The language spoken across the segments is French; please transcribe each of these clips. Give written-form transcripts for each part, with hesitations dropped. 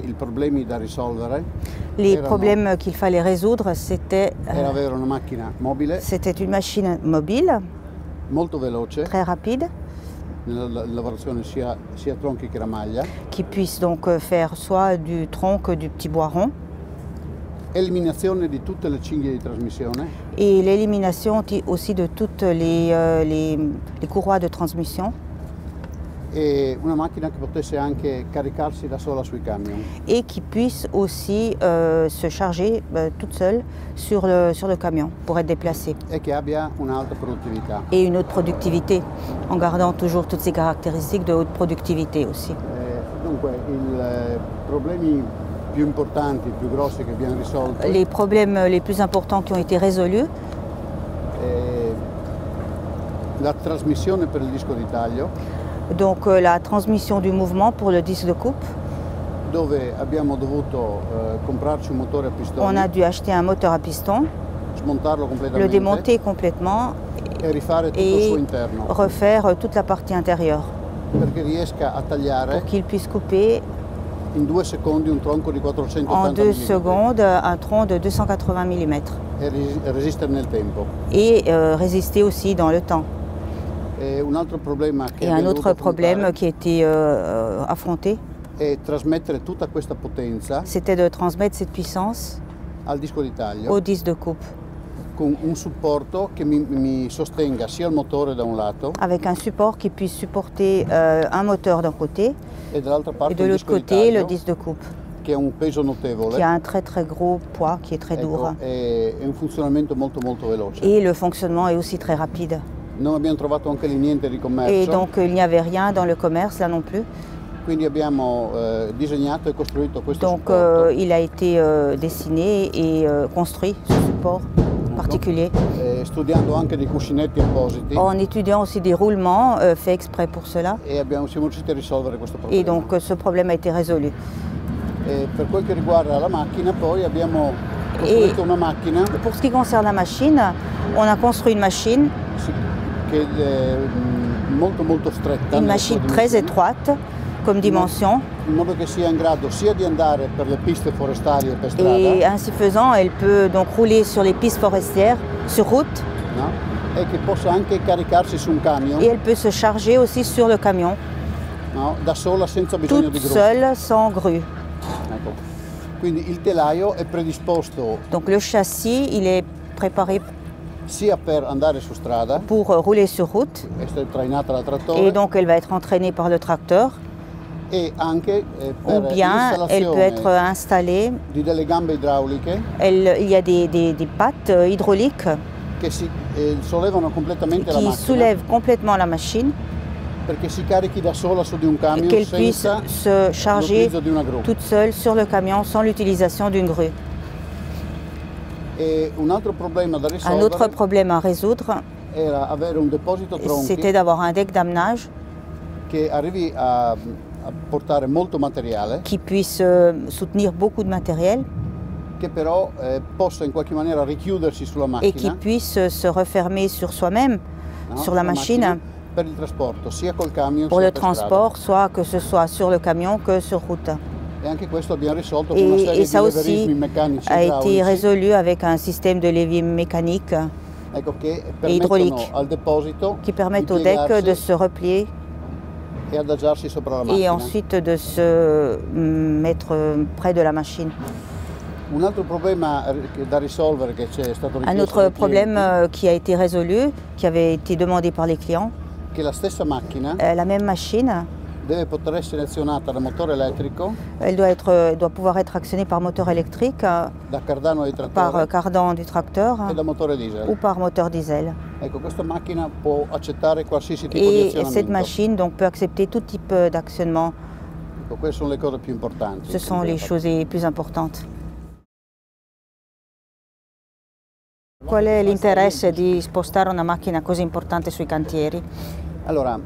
i problemi da risolvere. Les problèmes qu'il fallait résoudre, Era avere una macchina mobile, c'était une machine mobile, molto veloce, très rapide, nella lavorazione sia tronchi che ramaglia, qui puisse donc faire soit du tronc que du petit bois rond, eliminazione di tutte le cinghie di trasmissione, et l'élimination aussi de toutes les courroies de transmission, e una macchina che potesse anche caricarsi da sola sui camion. et qui puisse aussi se charger toute seule sur le camion pour être déplacée. E che abbia un'alta produttività. Et une haute productivité, en gardant toujours toutes ces caractéristiques de haute productivité aussi. Dunque, i problemi più importanti, più grossi che abbiamo risolto, Les problèmes les plus importants qui ont été résolus, la trasmissione per il disco di taglio, donc la transmission du mouvement pour le disque de coupe. dove abbiamo dovuto comprarci un motore a On pistoni, a dû acheter un moteur à piston, smontarlo le completamente démonter complètement e rifare tutto il suo et interno, refaire toute la partie intérieure perché riesca a tagliare pour qu'il puisse couper in 2 secondi un tronco di 480 en 2 mm secondes un tronc de 280 mm e resistere nel tempo. et résister aussi dans le temps. E un altro problema che Et un abbiamo autre dovuto problème affrontare qui a été affronté, è trasmettere tutta questa potenza c'était de transmettre cette puissance al disco di taglio au disque de coupe con un supporto che mi sostenga sia il motore da un lato avec un support qui puisse supporter un moteur d'un côté e dall'altra et parte de il l'autre disco di côté le taglio disque de coupe che ha un peso qui notevole. a un très très gros poids, qui est très lourd. È un funzionamento molto veloce. Et le fonctionnement est aussi très rapide. Non abbiamo trovato anche lì niente di Et commercio, donc il n'y avait rien dans le commerce là non plus. quindi abbiamo disegnato e costruito questo Donc supporto. il a été dessiné et construit ce support particulier Studiando anche dei cuscinetti appositi en étudiant aussi des roulements faits exprès pour cela. e siamo riusciti a risolvere questo Et problema. donc ce problème a été résolu. Per quel che riguarda la macchina, poi abbiamo costruito una macchina Pour ce qui concerne la machine, on a construit une machine, che è molto stretta, une nella machine sua très dimensione, étroite comme dimension. in modo che sia in grado sia di andare per le piste forestali e per strada, Et ainsi faisant, elle peut donc rouler sur les pistes forestières, sur route, no? E che possa anche caricarsi su un camion, et elle peut se charger aussi sur le camion, no? Da sola senza bisogno toute di gru. seule, sans grue. Ecco. Quindi il telaio è predisposto Donc le châssis, il est préparé sia per andare su strada, pour rouler sur route, essere trainata da et trattore, donc elle va être entraînée par le tracteur, e anche ou per bien elle peut être l'installazione installée. di delle gambe idrauliche Il y a des pattes hydrauliques che si sollevano completamente la qui macchina soulèvent complètement la machine, perché si carichi da sola su di un et camion qu'elle puisse senza se charger l'utilizzo di una gru. toute seule sur le camion sans l'utilisation d'une grue. E un altro problema da Un risolvere autre problème à résoudre, era avere un deposito c'était tronchi d'avoir un deck d'amenage che arrivi a portare molto materiale, qui puisse soutenir beaucoup de matériel che però possa in qualche maniera richiudersi sulla et qui macchina, puisse se refermer sur soi-même, no? sur la Sulla machine, macchina per il trasporto, sia col camion pour sia le per strada. transport, soit que ce soit sur le camion que sur route. E anche questo abbiamo risolto con una serie Et di ça leverismi aussi meccanici a été idraulici, résolu avec un système de levier mécanique ecco, che idraulique, permettono al deposito qui permettent di au deck de piegarsi se replier e adagiarsi sopra la et macchina. ensuite de se mettre près de la machine. Un altro problema da risolvere che c'è stato richiesto Un autre dai problème clienti, qui a été résolu, qui avait été demandé par les clients, che la stessa macchina la même machine, deve poter essere azionata da motore elettrico, elle doit pouvoir être actionnée par moteur électrique, da cardano di par trattore cardan du tracteur e da motore diesel. ou par moteur diesel. Ecco, questa macchina può accettare qualsiasi tipo di Et azionamento. cette machine donc, peut accepter tout type d'actionnement. Ecco, queste sono le cose più importanti. Ce sont les choses les plus importantes. Qual è l'interesse di spostare una macchina così importante sui cantieri? Allora,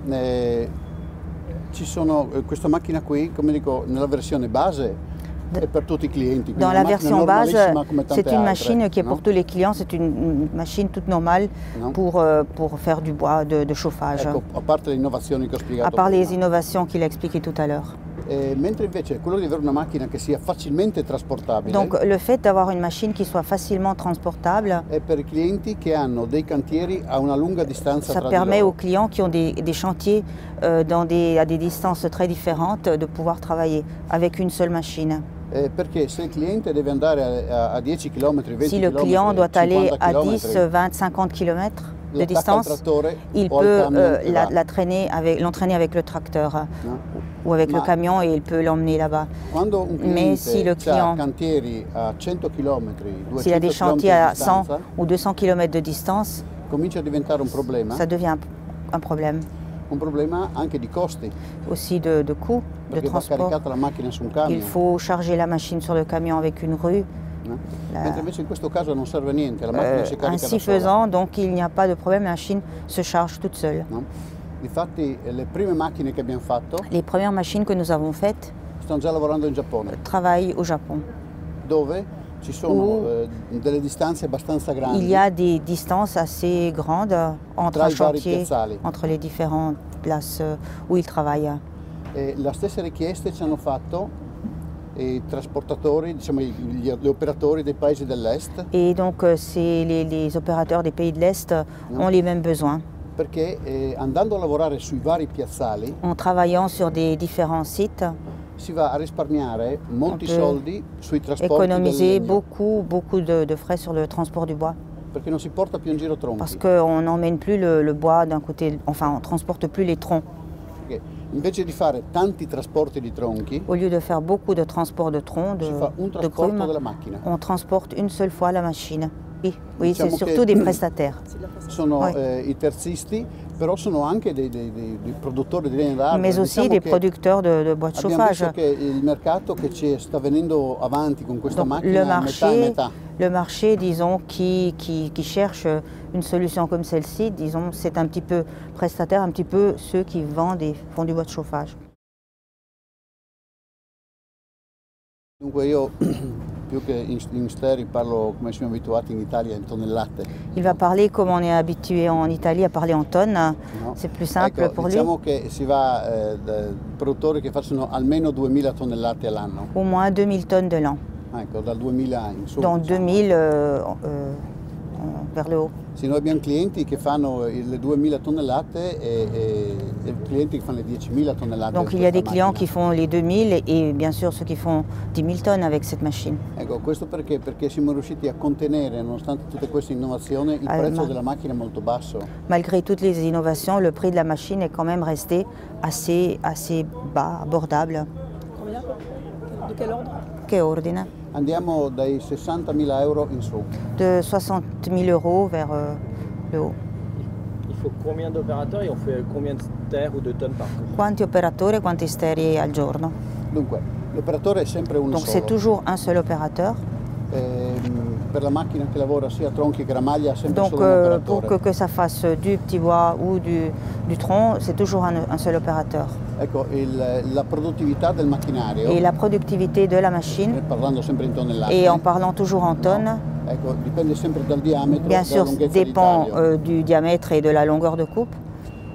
ci sono questa macchina qui, come dico, nella versione base è per tutti i clienti. quindi Dans una la macchina version base, normalissima come tante c'est une altre, machine qui est no? pour tous les clients, c'est une machine toute normale No? pour faire du bois de chauffage, Ecco, a parte le innovazioni che ho spiegato à part les prima. innovations qu'il a expliquées tout à l'heure. Mentre invece quello di avere una macchina che sia facilmente trasportabile Donc le fait d'avoir une machine qui soit facilement transportable, è per i clienti che hanno dei cantieri a una lunga distanza ça tra di permet loro. aux clients qui ont des chantiers à des distances très différentes de pouvoir travailler avec une seule machine. Perché se il cliente deve andare a 10 km, 20 Si le km, client doit aller 50 à km, 10, 20, 50 km de l'attacca al distance, trattore il o al peut camion che va, l'entraîner avec le tracteur no? ou avec Ma le camion et il peut l'emmener là-bas. Quando un Mais si le cliente ha client, cantieri a 100 km, s'il a 200 des km chantiers di à 100 distanza, ou 200 km de distance, comincia a diventare un ça devient un problème anche di costi, aussi de coûts de perché va transport. caricata la macchina su un camion. Il faut charger la machine sur le camion avec une rue. No? Mentre invece in questo caso non serve a niente, la macchina si carica Ainsi da sola. faisant, donc il n'y a pas de problème, la machine se charge toute seule. No? Difatti le prime macchine che abbiamo fatto Les premières machines que nous avons faites stanno già lavorando in Giappone, travaillent au Japon. dove ci sono delle distanze abbastanza Il grandi y a des distances assez grandes entre tra un i vari chantier, piazzali. entre les différentes places où ils travaillent. E la stessa richiesta ci hanno fatto i trasportatori, diciamo gli operatori dei paesi dell'est, Et donc les opérateurs des pays de l'Est ont les mêmes besoins. perché andando a lavorare sui vari piazzali En travaillant sur des différents sites, si va a risparmiare molti peut soldi sui trasporti del économiser legno, beaucoup de frais sur le transport du bois. perché non si porta più in giro Parce tronchi. qu'on n'emmène plus le bois d'un côté, enfin on ne transporte plus les troncs. Perché invece di fare tanti trasporti di tronchi, Au lieu de faire beaucoup de transport de troncs, si fa un de trasporto grumes, della macchina. on transporte une seule fois la machine. Oui, Diciamo c'est che- surtout des prestataires. Sono Oui. I terzisti, però sono anche dei produttori di legna d'arbore. Mais aussi Diciamo des che producteurs de bois de abbiamo chauffage. visto che il mercato che ci sta venendo avanti con questa Donc, macchina è metà e metà. le marché, disons, qui cherche une solution comme celle-ci, disons, c'est un petit peu prestataire, un petit peu ceux qui vendent et font du bois de chauffage. Dunque io più che in steri parlo come siamo abituati in Italia in tonnellate. Il va parler comme on est habitué en Italie à parler en tonnes. No? C'est plus simple Ecco, pour lui. diciamo che si va da produttori che facciano almeno 2000 tonnellate all'anno. Au moins 2000 tonnes de lin. Ecco, dal 2000 in su. Donc diciamo. 2000 vers le haut. Sì, noi abbiamo clienti che fanno le 2000 tonnellate e clienti che fanno le 10.000 tonnellate. Donc con il y a des questa clients macchina. qui font les 2000 et bien sûr ceux qui font 10 000 tonnes avec cette machine. Ecco, questo perché? Perché siamo riusciti a contenere, nonostante tutte queste innovazioni, il prezzo della macchina è molto basso. Malgré toutes les innovations, le prix de la machine est quand même resté assez bas, abordable. Combien? De quel ordre? Che ordine? Andiamo dai 60.000 euro in su. De 60 000 euros vers le haut. Il faut combien d'opérateurs et on fait combien de terres ou de tonnes par jour? Quanti operatori e quanti steri al giorno? Dunque, l'operatore è sempre uno Donc c'est solo. toujours un seul opérateur. Per la macchina che lavora sia tronchi che gramaglia sempre Donc solo un pour operatore. que ça fasse du petit bois ou du tronc, c'est toujours un seul opérateur. Ecco, la produttività del macchinario, Et la productivité de la machine, parlando sempre in tonnellate, et en parlant toujours en tonnes, ecco, dipende sempre dal diametro, bien dalla sûr lunghezza di dépend taglio. du diamètre et de la longueur de coupe.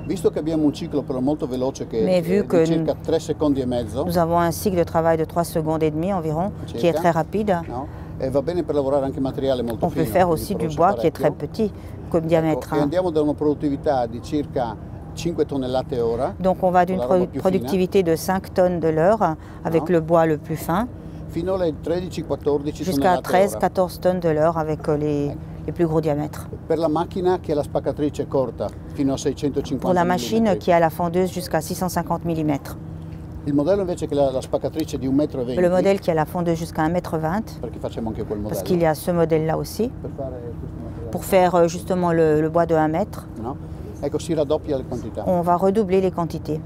Visto che abbiamo un ciclo però molto veloce che Mais è vu di que circa 3 secondi e mezzo, Nous avons un cycle de travail de 3 secondes et demie environ, qui est très rapide. no? E va bene per lavorare anche materiale molto On fino. peut faire quindi aussi però du si bois qui est parecchio. très petit comme Ecco, diamètre. e andiamo da una produttività di circa 5 tonnellate ora, Donc on va d'une con la roba più productivité de 5 tonnes de l'heure avec No. le bois le plus fin, fino alle 13-14 jusqu'à tonnellate ora. 13-14 tonnes de l'heure avec les plus gros diamètres. Per la macchina che ha la spaccatrice corta, fino a 650 Pour la machine mm. qui a la fondeuse jusqu'à 650 mm. Il modello invece che ha la spaccatrice di 1,20 m, Le modèle qui a la fondeuse jusqu'à 1,20 m, perché facciamo anche quel parce modello, qu'il y a ce modèle-là aussi, per fare questo materiale, pour faire justement le bois de 1 mètre, no? Ecco, si raddoppia le quantità. on va redoubler les quantités.